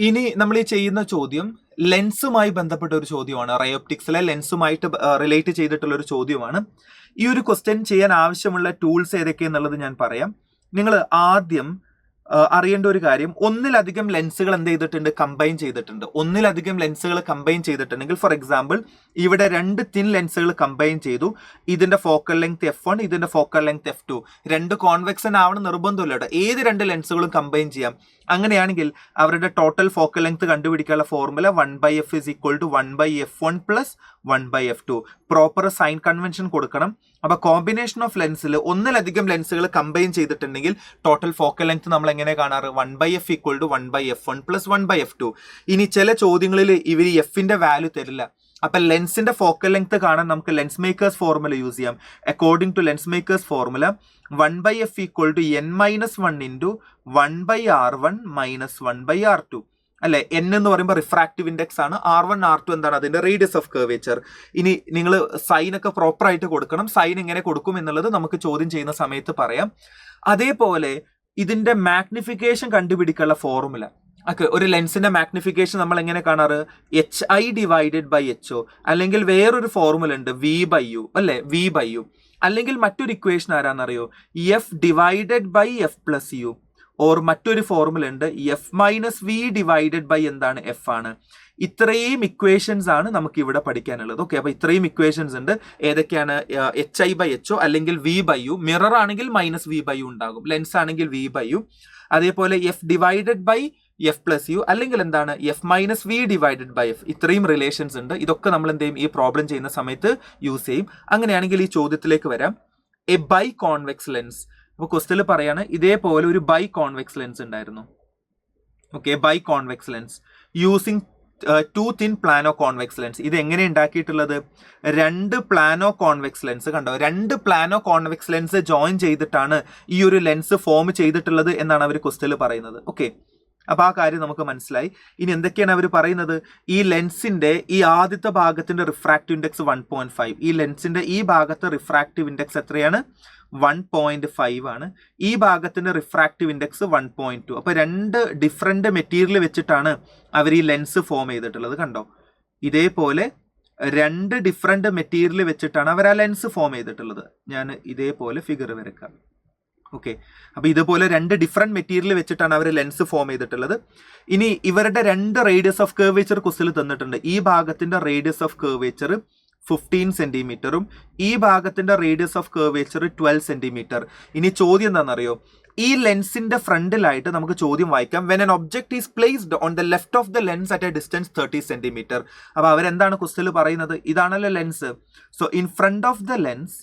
ഇനി നമ്മൾ ഈ ചെയ്യുന്ന ചോദ്യം ലെൻസുമായി ബന്ധപ്പെട്ട ഒരു ചോദ്യമാണ്. റയോപ്റ്റിക്സിലെ ലെൻസുമായിട്ട് റിലേറ്റ് ചെയ്തിട്ടുള്ള ഒരു ചോദ്യമാണ്. ഈ ഒരു ക്വസ്റ്റ്യൻ ചെയ്യാൻ ആവശ്യമുള്ള ടൂൾസ് ഏതൊക്കെയെന്നുള്ളത് ഞാൻ പറയാം. നിങ്ങൾ ആദ്യം അറിയേണ്ട ഒരു കാര്യം, ഒന്നിലധികം ലെൻസുകൾ എന്ത് ചെയ്തിട്ടുണ്ട്, കമ്പൈൻ ചെയ്തിട്ടുണ്ട്. ഒന്നിലധികം ലെൻസുകൾ കമ്പൈൻ ചെയ്തിട്ടുണ്ടെങ്കിൽ, ഫോർ എക്സാമ്പിൾ ഇവിടെ 2 തിൻ ലെൻസുകൾ കമ്പൈൻ ചെയ്തു. ഇതിന്റെ ഫോക്കൽ ലെങ്ത് F1, ഇതിന്റെ ഫോക്കൽ ലെങ്ത് F2. 2 കോൺവെക്സൻ ആവണം നിർബന്ധമില്ല കേട്ടോ. ഏത് 2 ലെൻസുകളും കമ്പൈൻ ചെയ്യാം. അങ്ങനെയാണെങ്കിൽ അവരുടെ ടോട്ടൽ ഫോക്കൽ ലെങ്ത് കണ്ടുപിടിക്കാനുള്ള formula 1/f is equal to 1/f1 plus 1/f2. Proper sign convention കൊടുക്കണം. അപ്പൊ കോമ്പിനേഷൻ ഓഫ് ലെൻസിൽ ഒന്നിലധികം ലെൻസുകൾ കമ്പൈൻ ചെയ്തിട്ടുണ്ടെങ്കിൽ ടോട്ടൽ ഫോക്കൽ ലെങ്ത് നമ്മൾ എങ്ങനെ കാണാറ്, 1/f equal to 1/f1 plus 1/f2. ഇനി ചില ചോദ്യങ്ങളിൽ ഇവർ എഫിന്റെ വാല്യൂ തരില്ല. അപ്പൊ ലെൻസിന്റെ ഫോക്കൽ ലെങ്ത് കാണാൻ നമുക്ക് ലെൻസ് മേക്കേഴ്സ് ഫോർമുല യൂസ് ചെയ്യാം. According to lens makers formula 1/f equal to n-1 into 1/r1 minus 1/r2. അല്ലെ, n എന്ന് പറയുമ്പോൾ റിഫ്രാക്റ്റീവ് ഇൻഡെക്സ് ആണ്, R1 R2 എന്താണ് അതിന്റെ റേഡിയസ് ഓഫ് കർവേച്ചർ. ഇനി നിങ്ങൾ സൈൻ ഒക്കെ പ്രോപ്പർ ആയിട്ട് കൊടുക്കണം. സൈൻ എങ്ങനെ കൊടുക്കും എന്നുള്ളത് നമുക്ക് ചോദ്യം ചെയ്യുന്ന സമയത്ത് പറയാം. അതേപോലെ ഇതിന്റെ മാഗ്നിഫിക്കേഷൻ കണ്ടുപിടിക്കാനുള്ള ഫോർമുല, ഒരു ലെൻസിന്റെ മാഗ്നിഫിക്കേഷൻ നമ്മൾ എങ്ങനെ കാണാറ്, HI ഡിവൈഡഡ് ബൈ HO, അല്ലെങ്കിൽ വേറൊരു ഫോർമുല ഉണ്ട് V/U, അല്ലെ, V/U. അല്ലെങ്കിൽ മറ്റൊരു ഇക്വേഷൻ ആരാന്നറിയോ, F divided by F plus u. Or മറ്റൊരു ഫോർമുല ഉണ്ട് F-V ഡിവൈഡഡ് ബൈ എന്താണ്, F ആണ്. ഇത്രയും ഇക്വേഷൻസ് ആണ് നമുക്ക് ഇവിടെ പഠിക്കാനുള്ളത്. ഓക്കെ, അപ്പൊ ഇത്രയും ഇക്വേഷൻസ് ഉണ്ട്. ഏതൊക്കെയാണ്, HI/HO അല്ലെങ്കിൽ V/U. മിറർ ആണെങ്കിൽ -V/U ഉണ്ടാകും, ലെൻസ് ആണെങ്കിൽ V/U. അതേപോലെ F divided by F plus U, അല്ലെങ്കിൽ എന്താണ് F-V ഡിവൈഡഡ് ബൈ F. ഇത്രയും റിലേഷൻസ് ഉണ്ട്. ഇതൊക്കെ നമ്മൾ എന്ത് ചെയ്യും, ഈ പ്രോബ്ലം ചെയ്യുന്ന സമയത്ത് യൂസ് ചെയ്യും. അങ്ങനെയാണെങ്കിൽ ഈ ചോദ്യത്തിലേക്ക് വരാം. A biconvex lens. അപ്പോൾ ക്വസ്റ്റ്യനിൽ പറയാണ് ഇതേപോലെ ഒരു ബൈ കോൺവെക്സ് ലെൻസ് ഉണ്ടായിരുന്നു. Okay, biconvex lens using 2 thin plano convex lens. ഇത് എങ്ങനെ ഉണ്ടാക്കിയിട്ടുള്ളത്, 2 പ്ലാനോ കോൺവെക്സ് ലെൻസ് കണ്ടോ, 2 പ്ലാനോ കോൺവെക്സ് ലെൻസ് ജോയിൻ ചെയ്തിട്ടാണ് ഈ ഒരു ലെൻസ് ഫോം ചെയ്തിട്ടുള്ളത് എന്നാണ് അവർ ക്വസ്റ്റ്യനിൽ പറയുന്നത്. ഓക്കെ, അപ്പൊ ആ കാര്യം നമുക്ക് മനസ്സിലായി. ഇനി എന്തൊക്കെയാണ് അവർ പറയുന്നത്, ഈ ലെൻസിന്റെ ഈ ആദ്യത്തെ ഭാഗത്തിന്റെ റിഫ്രാക്റ്റീവ് ഇൻഡെക്സ് 1.5. ഈ ലെൻസിന്റെ ഈ ഭാഗത്തെ റിഫ്രാക്റ്റീവ് ഇൻഡെക്സ് എത്രയാണ്, 1.5 ആണ്. ഈ ഭാഗത്തിന്റെ റിഫ്രാക്റ്റീവ് ഇൻഡെക്സ് 1.2. അപ്പൊ 2 ഡിഫറെന്റ് മെറ്റീരിയൽ വെച്ചിട്ടാണ് അവർ ഈ ലെൻസ് ഫോം ചെയ്തിട്ടുള്ളത്. കണ്ടോ, ഇതേപോലെ 2 ഡിഫറെന്റ് മെറ്റീരിയൽ വെച്ചിട്ടാണ് അവർ ആ ലെൻസ് ഫോം ചെയ്തിട്ടുള്ളത്. ഞാൻ ഇതേപോലെ ഫിഗർ വരക്കാം. ഓക്കെ, അപ്പൊ ഇതുപോലെ 2 ഡിഫറെന്റ് മെറ്റീരിയൽ വെച്ചിട്ടാണ് അവർ ലെൻസ് ഫോം ചെയ്തിട്ടുള്ളത്. ഇനി ഇവരുടെ 2 റേഡിയസ് ഓഫ് കർവേച്ചർ ക്വസ്റ്റ്യനിൽ തന്നിട്ടുണ്ട്. ഈ ഭാഗത്തിന്റെ റേഡിയസ് ഓഫ് കർവേച്ചർ 15 സെന്റിമീറ്ററും ഈ ഭാഗത്തിന്റെ റേഡിയസ് ഓഫ് കർവേച്ചർ 12 സെന്റിമീറ്റർ. ഇനി ചോദ്യം എന്താണെന്നറിയോ, ഈ ലെൻസിന്റെ ഫ്രണ്ടിലായിട്ട് നമുക്ക് ചോദ്യം വായിക്കാം, when an object is placed on the left of the lens at a distance 30 centimetre. അപ്പൊ അവരെന്താണ് ക്വസ്റ്റ്യനിൽ പറയുന്നത്, ഇതാണല്ലോ lens. So in front of the lens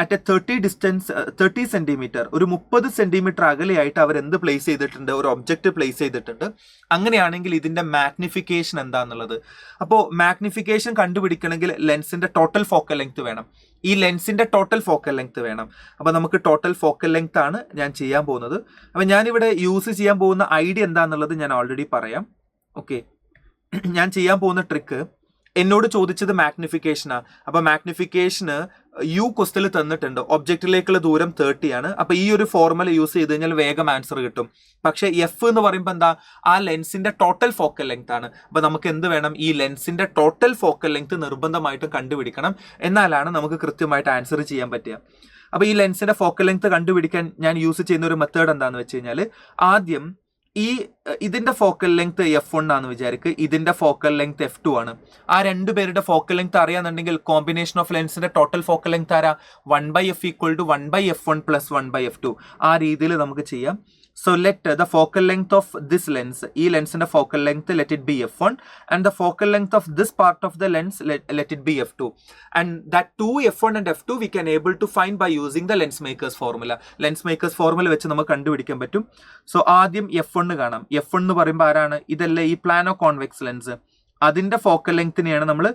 at a 30 centimetre, ഒരു 30 സെന്റിമീറ്റർ അകലെയായിട്ട് അവർ എന്ത് പ്ലേസ് ചെയ്തിട്ടുണ്ട്, ഒരു ഒബ്ജക്റ്റ് പ്ലേസ് ചെയ്തിട്ടുണ്ട്. അങ്ങനെയാണെങ്കിൽ ഇതിന്റെ മാഗ്നിഫിക്കേഷൻ എന്താന്നുള്ളത്, അപ്പോൾ മാഗ്നിഫിക്കേഷൻ കണ്ടുപിടിക്കണമെങ്കിൽ ലെൻസിന്റെ ടോട്ടൽ ഫോക്കൽ ലെങ്ത് വേണം. ഈ ലെൻസിന്റെ ടോട്ടൽ ഫോക്കൽ ലെങ്ത് വേണം. അപ്പൊ നമുക്ക് ടോട്ടൽ ഫോക്കൽ ലെങ്ത് ആണ് ഞാൻ ചെയ്യാൻ പോകുന്നത്. അപ്പൊ ഞാനിവിടെ യൂസ് ചെയ്യാൻ പോകുന്ന ഐഡിയ എന്താന്നുള്ളത് ഞാൻ ഓൾറെഡി പറയാം. ഓക്കെ, ഞാൻ ചെയ്യാൻ പോകുന്ന ട്രിക്ക്, എന്നോട് ചോദിച്ചത് മാഗ്നിഫിക്കേഷനാ. അപ്പൊ മാഗ്നിഫിക്കേഷന് യു ക്വസ്റ്റ്യനിൽ തന്നിട്ടുണ്ട്, ഒബ്ജക്റ്റിലേക്കുള്ള ദൂരം 30 ആണ്. അപ്പൊ ഈ ഒരു ഫോർമുല യൂസ് ചെയ്ത് കഴിഞ്ഞാൽ വേഗം ആൻസർ കിട്ടും. പക്ഷെ എഫ് എന്ന് പറയുമ്പോൾ എന്താ, ആ ലെൻസിന്റെ ടോട്ടൽ ഫോക്കൽ ലെങ്ത് ആണ്. അപ്പൊ നമുക്ക് എന്ത് വേണം, ഈ ലെൻസിന്റെ ടോട്ടൽ ഫോക്കൽ ലെങ്ത് നിർബന്ധമായിട്ടും കണ്ടുപിടിക്കണം. എന്നാലാണ് നമുക്ക് കൃത്യമായിട്ട് ആൻസർ ചെയ്യാൻ പറ്റുക. അപ്പൊ ഈ ലെൻസിന്റെ ഫോക്കൽ ലെങ്ത് കണ്ടുപിടിക്കാൻ ഞാൻ യൂസ് ചെയ്യുന്ന ഒരു മെത്തേഡ് എന്താന്ന് വെച്ച് കഴിഞ്ഞാൽ, ആദ്യം ഇതിന്റെ ഫോക്കൽ ലെങ്ത് F1 ആണെന്ന് വിചാരിക്കുക, ഇതിന്റെ ഫോക്കൽ ലെങ്ത് F2 ആണ്. ആ 2 പേരുടെ ഫോക്കൽ ലെങ്ത് അറിയാന്നുണ്ടെങ്കിൽ കോമ്പിനേഷൻ ഓഫ് ലെൻസിന്റെ ടോട്ടൽ ഫോക്കൽ ലെങ്ത് ആരാ, 1/f equal to 1/f1 plus 1/f2. ആ രീതിയിൽ നമുക്ക് ചെയ്യാം. So let the focal length of this lens, ഈ ലെൻസിന്റെ focal length let it be F1, and the focal length of this part of the lens let it be F2, and that 2 F1 and F2 we can able to find by using the lens makers formula. Lens makers formula വെച്ച് നമുക്ക് കണ്ടുപിടിക്കാൻ പറ്റും. So ആദ്യം F1 കാണാം. F1 എന്ന് പറയുമ്പോൾ ആരാണ്, ഇതല്ലേ ഈ പ്ലാനോ കോൺവെക്സ് ലെൻസ്, അതിന്റെ ഫോക്കൽ ലെങ്തിനെയാണ് നമ്മൾ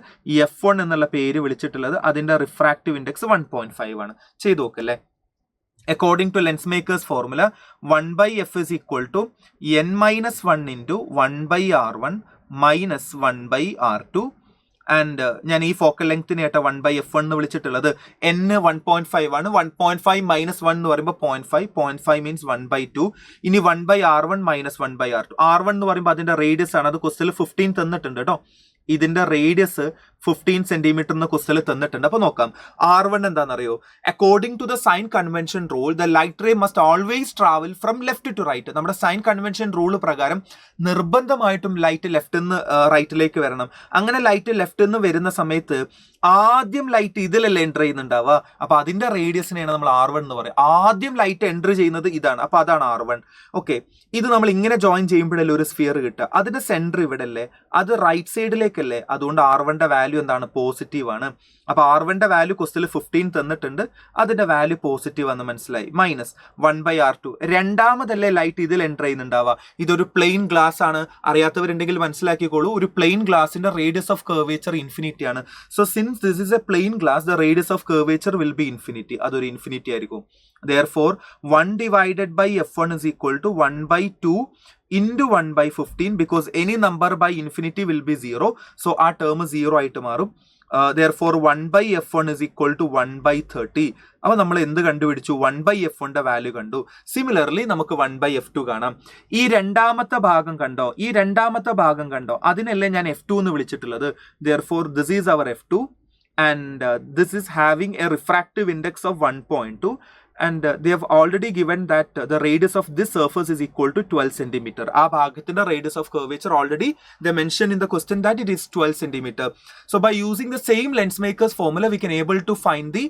F1 എന്നുള്ള പേര് വിളിച്ചിട്ടുള്ളത്. അതിന്റെ റിഫ്രാക്റ്റീവ് ഇൻഡെക്സ് 1.5 ആണ്. ചെയ്തു നോക്കല്ലേ. According to lens makers formula, 1/f is equal to n-1 into 1/r1 minus 1/r2. And ഞാൻ ഈ ഫോക്കൽ ലെങ്തിനെ ആയിട്ട് 1/f1 എന്ന് വിളിച്ചിട്ടുള്ളത് n 1.5 ആണ്. 1.5 മൈനസ് 1 എന്ന് പറയുമ്പോൾ 0.5. 0.5 മീൻസ് 1/2. ഇനി 1/r1 മൈനസ് 1/r2. r1 എന്ന് പറയുമ്പോൾ അതിന്റെ റേഡിയസ് ആണ്. അത് ക്വസ്റ്റിൽ 15 തന്നിട്ടുണ്ട് കേട്ടോ. ഇതിന്റെ റേഡിയസ് 15 സെന്റിമീറ്റർ എന്ന് ക്വസ്റ്റിൽ തന്നിട്ടുണ്ട്. അപ്പൊ നോക്കാം R1 എന്താണെന്നറിയോ? According to the sign convention rule the light ray must always travel from left to right. നമ്മുടെ സൈൻ കൺവെൻഷൻ റൂൾ പ്രകാരം നിർബന്ധമായിട്ടും ലൈറ്റ് ലെഫ്റ്റ് നിന്ന് റൈറ്റിലേക്ക് വരണം. അങ്ങനെ ലൈറ്റ് ലെഫ്റ്റ് നിന്ന് വരുന്ന സമയത്ത് ആദ്യം ലൈറ്റ് ഇതിലല്ലേ എൻ്റർ ചെയ്യുന്നുണ്ടാവുക. അപ്പൊ അതിന്റെ റേഡിയസിനെയാണ് നമ്മൾ R1 എന്ന് പറയുക. ആദ്യം ലൈറ്റ് എൻ്റർ ചെയ്യുന്നത് ഇതാണ്. അപ്പൊ അതാണ് R1. ഓക്കെ, ഇത് നമ്മൾ ഇങ്ങനെ ജോയിൻ ചെയ്യുമ്പോഴല്ലേ ഒരു സ്ഫിയർ കിട്ടുക. അതിന്റെ സെന്റർ ഇവിടെ അല്ലേ, അത് റൈറ്റ് സൈഡിലേക്കല്ലേ. അതുകൊണ്ട് R1ന്റെ വാല്യൂ എന്താണ്? പോസിറ്റീവ് ആണ്. അപ്പൊ R1ന്റെ വാല്യൂ ക്വസ്റ്റിൽ 15 തന്നിട്ടുണ്ട്. അതിന്റെ വാല്യൂ പോസിറ്റീവ് എന്ന് മനസ്സിലായി. Minus 1/r2. രണ്ടാമതല്ലേ ലൈറ്റ് ഇതിൽ എൻ്റർ ചെയ്യുന്നുണ്ടാവുക. ഇതൊരു പ്ലെയിൻ ഗ്ലാസ് ആണ്. അറിയാത്തവരുണ്ടെങ്കിൽ മനസ്സിലാക്കിക്കോളൂ. ഒരു പ്ലെയിൻ ഗ്ലാസിന്റെ റേഡിയസ് ഓഫ് കർവേച്ചർ ഇൻഫിനിറ്റി ആണ്. So since this is a plain glass, the radius of curvature will be infinity. അതൊരു ഇൻഫിനിറ്റി ആയിരിക്കും. Therefore 1 divided by f1 is equal to 1/2 into 1/15 because any number by infinity will be 0. So ആ term 0 ആയിട്ട് മാറും. Therefore 1/f1 is equal to 1/30. അപ്പൊ നമ്മൾ എന്ത് കണ്ടുപിടിച്ചു? 1/f1ന്റെ value കണ്ടു. സിമിലർലി നമുക്ക് 1/f2 കാണാം. ഈ രണ്ടാമത്തെ ഭാഗം കണ്ടോ? അതിനല്ലേ ഞാൻ f2 എന്ന് വിളിച്ചിട്ടുള്ളത്. Therefore this is our f2 and this is having a refractive index of 1.2 and they have already given that the radius of this surface is equal to 12 centimeter. ആ ഭാഗത്തിന്റെ radius of curvature already they mentioned in the question that it is 12 centimeter. So by using the same lens makers formula we can able to find the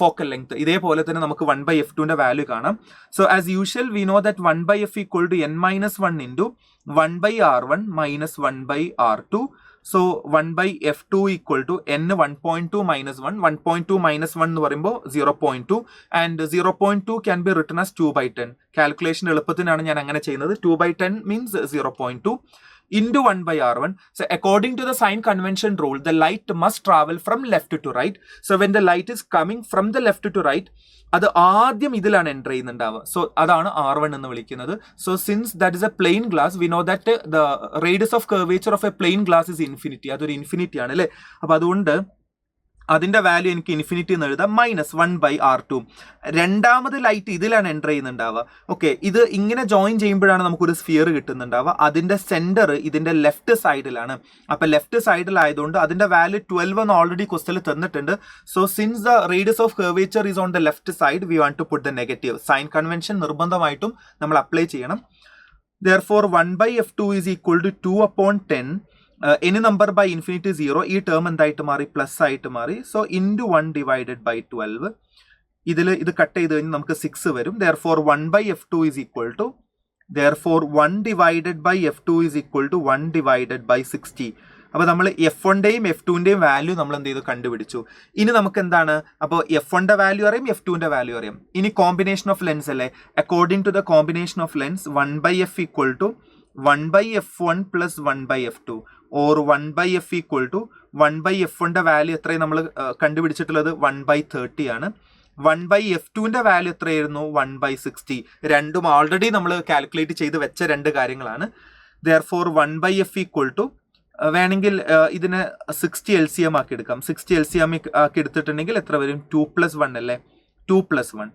focal length. ഇതേപോലെ തന്നെ നമുക്ക് 1/f2ന്റെ value കാണാം. So as usual we know that 1/f equal to n minus 1 into 1/r1 minus 1/r2. So 1/f2 equal to n 1.2 minus 1. 1.2 minus 1 എന്ന് പറയുമ്പോൾ 0.2 and 0.2 can be written as 2/10. Calculation എളുപ്പത്തിനാണ് ഞാൻ അങ്ങനെ ചെയ്യുന്നത്. 2/10 means 0.2 into 1/r1. So according to the sign convention rule the light must travel from left to right. So when the light is coming from the left to right അത് ആദ്യം ഇതിലാണ് enter ചെയ്യുന്നുണ്ടാവുക. So അതാണ് R1 എന്ന് വിളിക്കുന്നത്. So since that is a plane glass we know that the radius of curvature of a plane glass is infinity. അതൊരു infinity ആണ് അല്ലേ. അപ്പൊ അതുകൊണ്ട് അതിന്റെ വാല്യൂ എനിക്ക് ഇൻഫിനിറ്റി എന്ന് എഴുതാം. Minus 1/r2. രണ്ടാമത് ലൈറ്റ് ഇതിലാണ് എൻ്റർ ചെയ്യുന്നുണ്ടാവുക. ഓക്കെ, ഇത് ഇങ്ങനെ ജോയിൻ ചെയ്യുമ്പോഴാണ് നമുക്കൊരു സ്ഫിയർ കിട്ടുന്നുണ്ടാവുക. അതിന്റെ സെന്റർ ഇതിന്റെ ലെഫ്റ്റ് സൈഡിലാണ്. അപ്പൊ ലെഫ്റ്റ് സൈഡിലായതുകൊണ്ട് അതിന്റെ വാല്യൂ 12 എന്ന് ഓൾറെഡി ക്വസ്റ്റനിൽ തന്നിട്ടുണ്ട്. So since the radius of curvature is on the left side we want to put the negative. Sign convention നിർബന്ധമായിട്ടും നമ്മൾ അപ്ലൈ ചെയ്യണം. Therefore 1/f2 is equal to 2/10. Any number by infinity 0. ഈ term എന്തായിട്ട് മാറി? Plus ആയിട്ട് മാറി. So into 1 divided by 12. ഇത് cut ചെയ്ത് കഴിഞ്ഞാൽ നമുക്ക് 6 വരും. Therefore 1/f2 is equal to 1 divided by f2 is equal to 1 divided by 60. അപ്പോൾ നമ്മൾ f1ന്റെയും f2ന്റെയും വാല്യൂ നമ്മൾ എന്ത് ചെയ്തു? കണ്ടുപിടിച്ചു. ഇനി നമുക്ക് എന്താണ്? അപ്പോൾ f1ന്റെ വാല്യൂ അറിയാം, f2ന്റെ വാല്യൂ അറിയാം. ഇനി കോമ്പിനേഷൻ ഓഫ് ലെൻസ് അല്ലേ. According to the combination of lens 1/f equal to 1/f1 plus 1/f2 or 1/f equal to 1/f1ന്റെ വാല്യൂ എത്രയും നമ്മൾ കണ്ടുപിടിച്ചിട്ടുള്ളത് 1/30 ആണ്. 1/f2ന്റെ വാല്യൂ എത്രയായിരുന്നു? 1/60. രണ്ടും ഓൾറെഡി നമ്മൾ കാൽക്കുലേറ്റ് ചെയ്ത് വെച്ച രണ്ട് കാര്യങ്ങളാണ്. Therefore 1/f equal to വേണമെങ്കിൽ ഇതിന് 60 LCM ആക്കി എടുക്കാം. 60 LCM ആക്കി എടുത്തിട്ടുണ്ടെങ്കിൽ എത്ര വരും? 2+1 അല്ലേ. 2+1.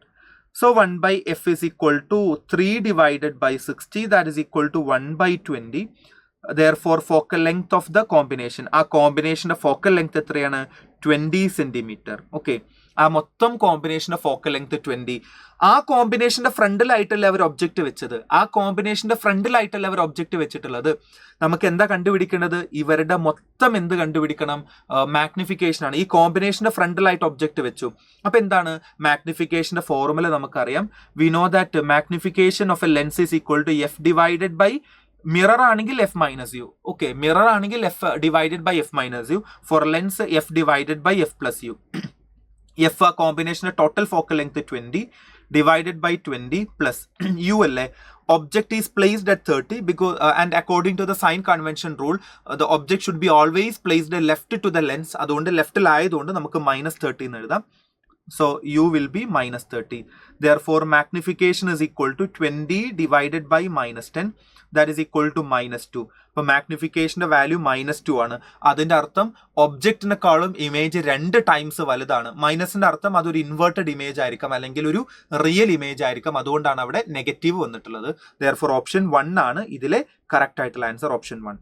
So 1/f is equal to 3 divided by 60. That is equal to 1/20. Therefore focal length of the combination. ആ കോമ്പിനേഷന്റെ ഫോക്കൽ ലെങ്ത് എത്രയാണ്? 20 സെന്റിമീറ്റർ. ഓക്കെ, ആ മൊത്തം കോമ്പിനേഷന്റെ ഫോക്കൽ ലെങ്ത് 20. ആ കോമ്പിനേഷന്റെ ഫ്രണ്ടിലായിട്ടല്ല അവർ ഒബ്ജക്റ്റ് വെച്ചത്. ആ കോമ്പിനേഷന്റെ ഫ്രണ്ടിലായിട്ടല്ല അവർ ഒബ്ജക്റ്റ് വെച്ചിട്ടുള്ളത്. നമുക്ക് എന്താ കണ്ടുപിടിക്കേണ്ടത്? ഇവരുടെ മൊത്തം എന്ത് കണ്ടുപിടിക്കണം? മാഗ്നിഫിക്കേഷൻ ആണ്. ഈ കോമ്പിനേഷന്റെ ഫ്രണ്ടിലായിട്ട് ഒബ്ജക്റ്റ് വെച്ചു. അപ്പൊ എന്താണ് മാഗ്നിഫിക്കേഷന്റെ ഫോർമുല? നമുക്കറിയാം. We know that magnification of a lens is equal to F divided by mirror ആണെങ്കിൽ F minus u. Okay, mirror ആണെങ്കിൽ F divided by F minus u. For lens F divided by F plus u. F ആ കോമ്പിനേഷന്റെ total focal length 20 divided by 20 plus u അല്ലേ. Object is placed at 30 because and according to the sign convention rule the object should be always placed left to the lens. അതുകൊണ്ട് ലെഫ്റ്റിലായതുകൊണ്ട് നമുക്ക് -30 എന്ന് എഴുതാം. So u will be minus 30. Therefore, magnification is equal to 20 divided by minus 10. That is equal to minus 2. അപ്പോൾ മാഗ്നിഫിക്കേഷന്റെ value -2 ആണ്. അതിന്റെ അർത്ഥം ഒബ്ജക്റ്റിനെക്കാളും image 2 times വലുതാണ്. മൈനസിന്റെ അർത്ഥം അതൊരു ഇൻവേർട്ടഡ് ഇമേജ് ആയിരിക്കാം, അല്ലെങ്കിൽ ഒരു റിയൽ ഇമേജ് ആയിരിക്കാം. അതുകൊണ്ടാണ് അവിടെ നെഗറ്റീവ് വന്നിട്ടുള്ളത്. Therefore, ഓപ്ഷൻ 1 ആണ് ഇതിലെ കറക്റ്റ് ആയിട്ടുള്ള ആൻസർ, ഓപ്ഷൻ 1.